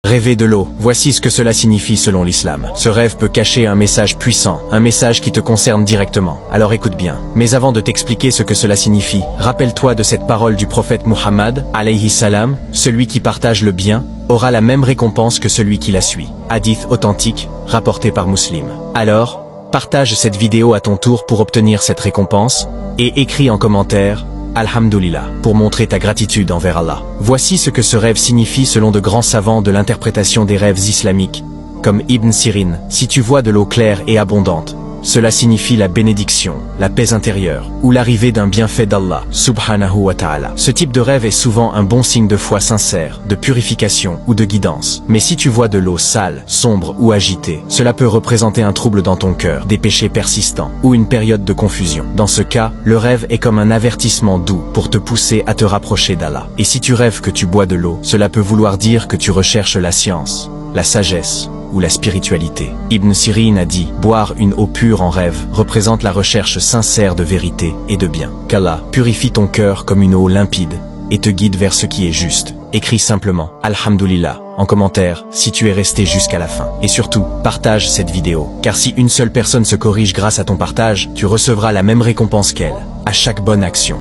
Rêver de l'eau, voici ce que cela signifie selon l'islam. Ce rêve peut cacher un message puissant, un message qui te concerne directement. Alors écoute bien. Mais avant de t'expliquer ce que cela signifie, rappelle-toi de cette parole du prophète Muhammad, alayhi salam, celui qui partage le bien, aura la même récompense que celui qui la suit. Hadith authentique, rapporté par Muslim. Alors, partage cette vidéo à ton tour pour obtenir cette récompense, et écris en commentaire, Alhamdulillah, pour montrer ta gratitude envers Allah. Voici ce que ce rêve signifie selon de grands savants de l'interprétation des rêves islamiques, comme Ibn Sirin. Si tu vois de l'eau claire et abondante, cela signifie la bénédiction, la paix intérieure, ou l'arrivée d'un bienfait d'Allah, subhanahu wa ta'ala. Ce type de rêve est souvent un bon signe de foi sincère, de purification ou de guidance. Mais si tu vois de l'eau sale, sombre ou agitée, cela peut représenter un trouble dans ton cœur, des péchés persistants, ou une période de confusion. Dans ce cas, le rêve est comme un avertissement doux pour te pousser à te rapprocher d'Allah. Et si tu rêves que tu bois de l'eau, cela peut vouloir dire que tu recherches la science, la sagesse, ou la spiritualité. Ibn Sirin a dit, boire une eau pure en rêve représente la recherche sincère de vérité et de bien. Qu'Allah purifie ton cœur comme une eau limpide et te guide vers ce qui est juste. Écris simplement Alhamdulillah en commentaire si tu es resté jusqu'à la fin. Et surtout, partage cette vidéo. Car si une seule personne se corrige grâce à ton partage, tu recevras la même récompense qu'elle, à chaque bonne action.